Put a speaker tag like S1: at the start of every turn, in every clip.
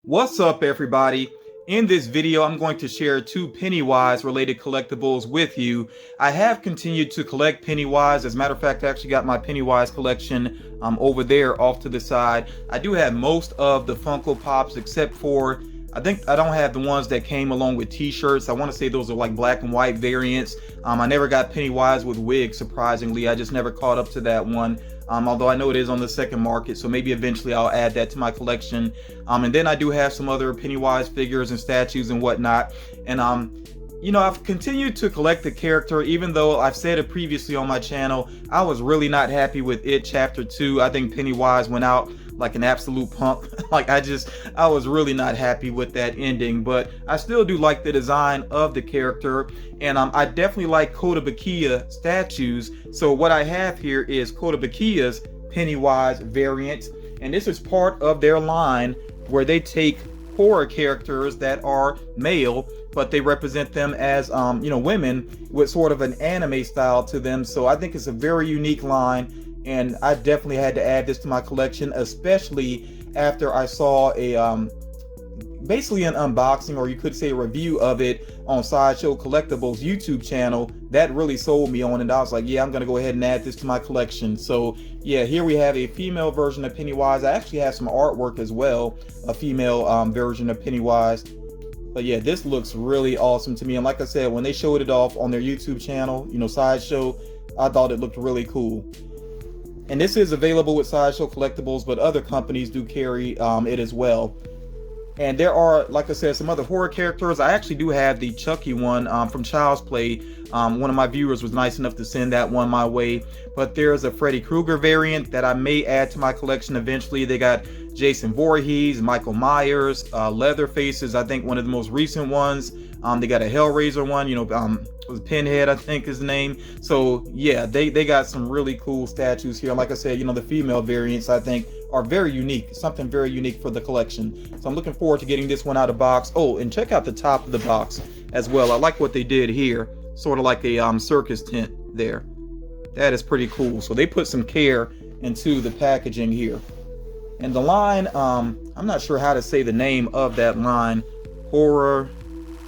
S1: What's up, everybody? In this video, I'm going to share two Pennywise related collectibles with you. I have continued to collect Pennywise. As a matter of fact, I actually got my Pennywise collection over there off to the side. I do have most of the Funko Pops except for, I think I don't have the ones that came along with t-shirts. I want to say those are like black and white variants. I never got Pennywise with wigs, surprisingly. I just never caught up to that one. Although I know it is on the second market, so maybe eventually I'll add that to my collection. And then I do have some other Pennywise figures and statues and whatnot. And you know, I've continued to collect the character, even though I've said it previously on my channel, I was really not happy with It Chapter 2. I think Pennywise went out like an absolute punk. I was really not happy with that ending, but I still do like the design of the character. And I definitely like Kotobukiya statues. So what I have here is Kotobukiya's Pennywise variant. And this is part of their line where they take horror characters that are male, but they represent them as you know, women with sort of an anime style to them. So I think it's a very unique line, and I definitely had to add this to my collection, especially after I saw a basically an unboxing, or you could say a review of it on Sideshow Collectibles YouTube channel. That really sold me on it. I was like, yeah, I'm gonna go ahead and add this to my collection. So yeah, here we have a female version of Pennywise. I actually have some artwork as well, a female version of Pennywise. But yeah, this looks really awesome to me. And like I said, when they showed it off on their YouTube channel, you know, Sideshow, I thought it looked really cool. And this is available with Sideshow Collectibles, but other companies do carry it as well. And there are, like I said, some other horror characters. I actually do have the Chucky one from Child's Play. One of my viewers was nice enough to send that one my way. But there's a Freddy Krueger variant that I may add to my collection eventually. They got Jason Voorhees, Michael Myers, Leatherface, I think one of the most recent ones. They got a Hellraiser one, you know, was Pinhead, I think is the name. So yeah, they got some really cool statues here. Like I said, you know, the female variants I think are very unique, something very unique for the collection. So I'm looking forward to getting this one out of box. Oh, and check out the top of the box as well. I like what they did here, sort of like a circus tent there. That is pretty cool. So they put some care into the packaging here. And the line, I'm not sure how to say the name of that line, horror,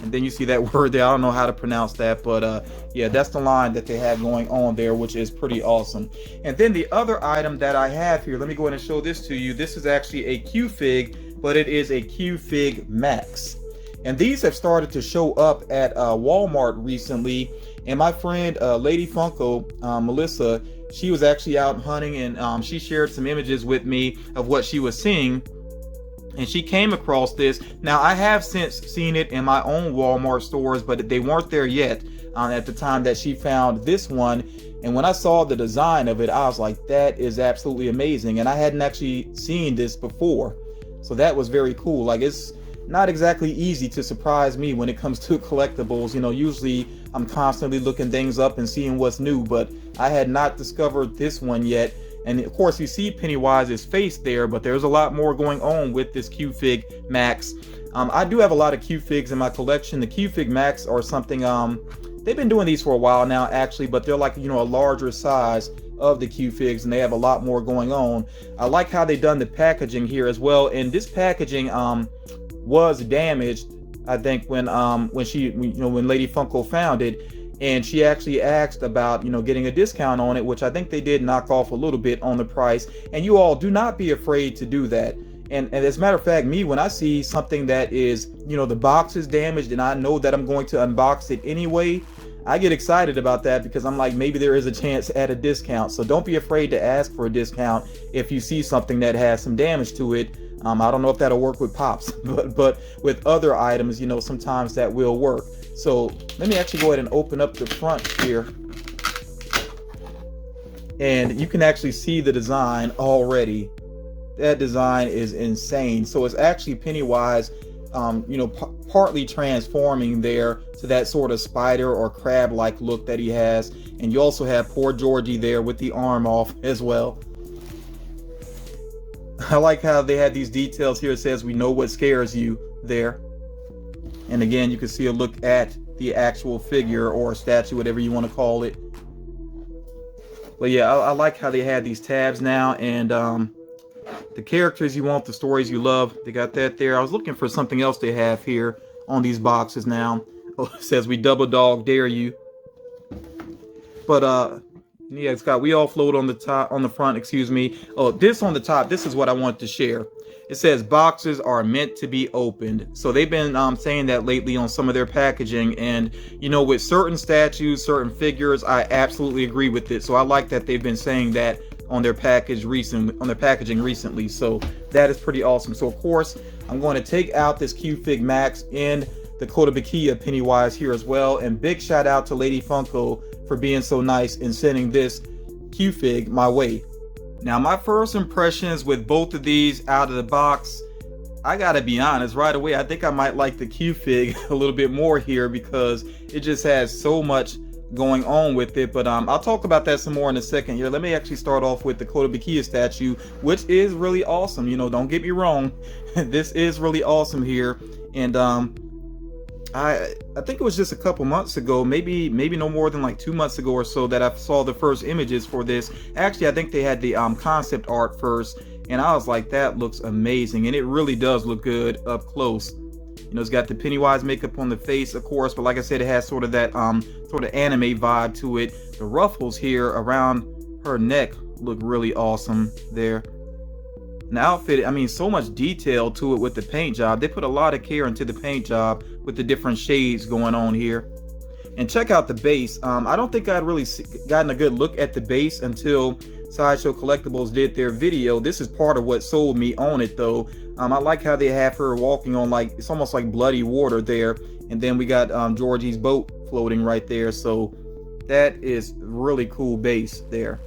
S1: and then you see that word there. I don't know how to pronounce that, but yeah, that's the line that they have going on there, which is pretty awesome. And then the other item that I have here, let me go ahead and show this to you. This is actually a Q-Fig, but it is a Q-Fig Max. And these have started to show up at Walmart recently. And my friend, Lady Funko, Melissa, she was actually out hunting, and she shared some images with me of what she was seeing. And she came across this. Now, I have since seen it in my own Walmart stores, but they weren't there yet at the time that she found this one. And when I saw the design of it, I was like, that is absolutely amazing. And I hadn't actually seen this before. So that was very cool. Like, it's not exactly easy to surprise me when it comes to collectibles. You know, usually I'm constantly looking things up and seeing what's new, but I had not discovered this one yet. And of course, you see Pennywise's face there, but there's a lot more going on with this Q-Fig Max. I do have a lot of Q-Figs in my collection. The Q-Fig Max are something, they've been doing these for a while now, actually, but they're like, you know, a larger size of the Q-Figs, and they have a lot more going on. I like how they've done the packaging here as well. And this packaging was damaged, I think, when Lady Funko found it. And she actually asked about, you know, getting a discount on it, which I think they did knock off a little bit on the price. And you all do not be afraid to do that. And as a matter of fact, me, when I see something that is, you know, the box is damaged and I know that I'm going to unbox it anyway, I get excited about that because I'm like, maybe there is a chance at a discount. So don't be afraid to ask for a discount if you see something that has some damage to it. I don't know if that'll work with Pops, but with other items, you know, sometimes that will work. So let me actually go ahead and open up the front here. And you can actually see the design already. That design is insane. So it's actually Pennywise, you know, partly transforming there to that sort of spider or crab-like look that he has. And you also have poor Georgie there with the arm off as well. I like how they had these details here. It says, "We know what scares you" there. And again, you can see a look at the actual figure or statue, whatever you want to call it. But yeah, I like how they had these tabs now, and the characters you want, the stories you love. They got that there. I was looking for something else they have here on these boxes now. Oh, it says we double dog dare you. But yeah, it's got we all float on the top, on the front, excuse me. Oh, this on the top, this is what I want to share. It says boxes are meant to be opened. So they've been saying that lately on some of their packaging, and you know, with certain statues, certain figures, I absolutely agree with it. So I like that they've been saying that on their packaging recently. So that is pretty awesome. So of course, I'm going to take out this Q-Fig Max and the Kotobukiya Pennywise here as well. And big shout out to Lady Funko for being so nice and sending this Q-Fig my way. Now, my first impressions with both of these out of the box, I gotta be honest right away, I think I might like the Q-Fig a little bit more here because it just has so much going on with it. But I'll talk about that some more in a second here. Let me actually start off with the Kotobukiya statue, which is really awesome. You know, don't get me wrong, this is really awesome here. And I think it was just a couple months ago, maybe no more than like 2 months ago or so, that I saw the first images for this. Actually, I think they had the concept art first, and I was like, that looks amazing, and it really does look good up close. You know, it's got the Pennywise makeup on the face, of course, but like I said, it has sort of that sort of anime vibe to it. The ruffles here around her neck look really awesome there. And the outfit, I mean, so much detail to it with the paint job. They put a lot of care into the paint job with the different shades going on here. And check out the base. I don't think I'd really gotten a good look at the base until Sideshow Collectibles did their video. This is part of what sold me on it though. I like how they have her walking on, like, it's almost like bloody water there. And then we got Georgie's boat floating right there. So that is really cool base there.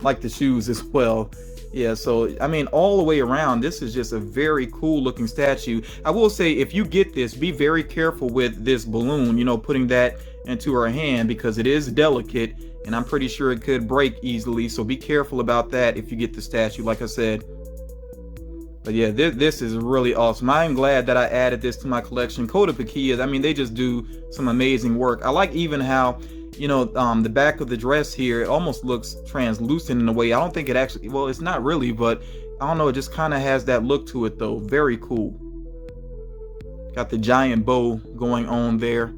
S1: Like the shoes as well. Yeah, so I mean, all the way around, this is just a very cool looking statue. I will say, if you get this, be very careful with this balloon, you know, putting that into her hand, because it is delicate and I'm pretty sure it could break easily. So be careful about that if you get the statue, like I said. But yeah, this is really awesome. I am glad that I added this to my collection. Kotobukiya, I mean, they just do some amazing work. I like even how, you know, the back of the dress here, it almost looks translucent in a way. I don't think it actually, well, it's not really, but I don't know, it just kind of has that look to it though. Very cool. Got the giant bow going on there.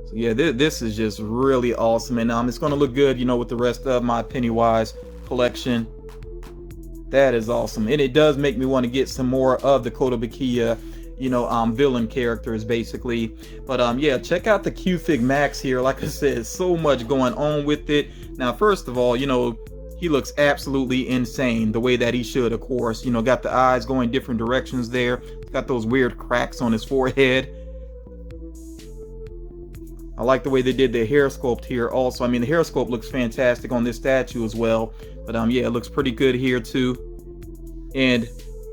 S1: So yeah, this is just really awesome, and it's going to look good, you know, with the rest of my Pennywise collection. That is awesome, and it does make me want to get some more of the Kotobukiya, you know, villain characters basically. But yeah, check out the Q-Fig Max here. Like I said, so much going on with it. Now, first of all, you know, he looks absolutely insane the way that he should, of course. You know, got the eyes going different directions there. Got those weird cracks on his forehead. I like the way they did the hair sculpt here also. I mean, the hair sculpt looks fantastic on this statue as well. But yeah, it looks pretty good here too. And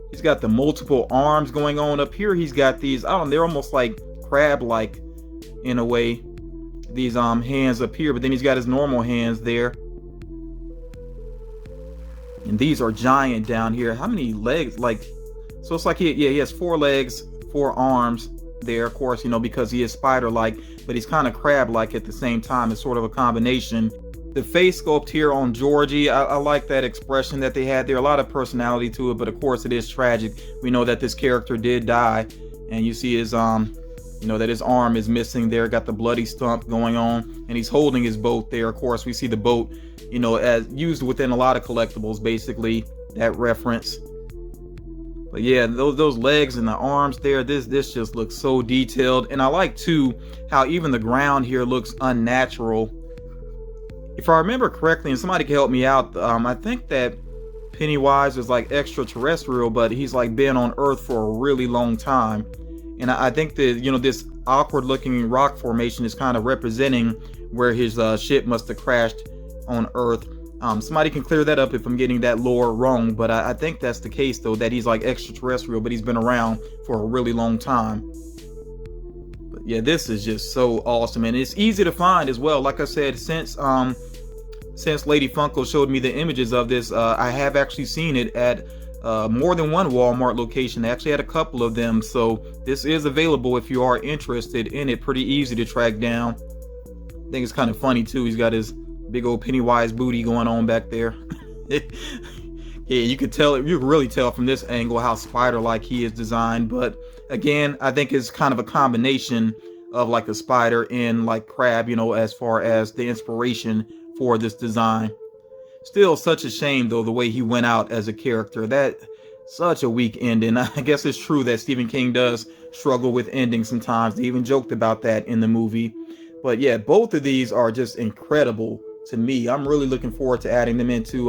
S1: he's got the multiple arms going on up here. He's got these, I don't know, they're almost like crab-like in a way. These hands up here, but then he's got his normal hands there. And these are giant down here. How many legs? Like, so it's like he has 4 legs, 4 arms there, of course, you know, because he is spider-like, but he's kind of crab-like at the same time. It's sort of a combination. The face sculpt here on Georgie, I like that expression that they had there. A lot of personality to it, but of course it is tragic. We know that this character did die, and you see his you know, that his arm is missing there. Got the bloody stump going on, and he's holding his boat there. Of course, we see the boat, you know, as used within a lot of collectibles, basically, that reference. But yeah, those legs and the arms there, this just looks so detailed. And I like too how even the ground here looks unnatural. If I remember correctly, and somebody can help me out, I think that Pennywise is like extraterrestrial, but he's like been on Earth for a really long time. And I think that, you know, this awkward looking rock formation is kind of representing where his ship must have crashed on Earth. Somebody can clear that up if I'm getting that lore wrong, but I think that's the case though, that he's like extraterrestrial, but he's been around for a really long time. But yeah, this is just so awesome, and it's easy to find as well. Like I said, since Lady Funko showed me the images of this, I have actually seen it at more than one Walmart location. They actually had a couple of them, so this is available if you are interested in it. Pretty easy to track down. I think it's kind of funny too. He's got his big old Pennywise booty going on back there. Yeah, you could tell it. You could really tell from this angle how spider-like he is designed. But again, I think it's kind of a combination of like a spider and like crab, you know, as far as the inspiration for this design. Still such a shame though the way he went out as a character. That such a weak ending. I guess it's true that Stephen King does struggle with endings sometimes. They even joked about that in the movie. But yeah, both of these are just incredible to me. I'm really looking forward to adding them into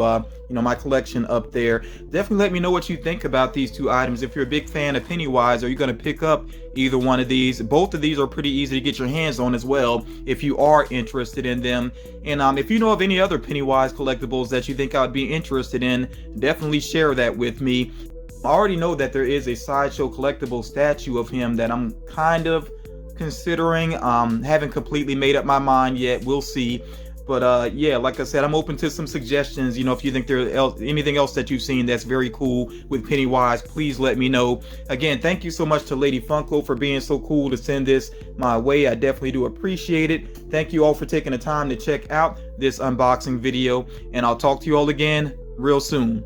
S1: my collection up there. Definitely let me know what you think about these two items. If you're a big fan of Pennywise, are you going to pick up either one of these? Both of these are pretty easy to get your hands on as well if you are interested in them. And if you know of any other Pennywise collectibles that you think I would be interested in, definitely share that with me. I already know that there is a Sideshow Collectible statue of him that I'm kind of considering. Haven't completely made up my mind yet. We'll see. But yeah, like I said, I'm open to some suggestions. You know, if you think there's anything else that you've seen that's very cool with Pennywise, please let me know. Again, thank you so much to Lady Funko for being so cool to send this my way. I definitely do appreciate it. Thank you all for taking the time to check out this unboxing video, and I'll talk to you all again real soon.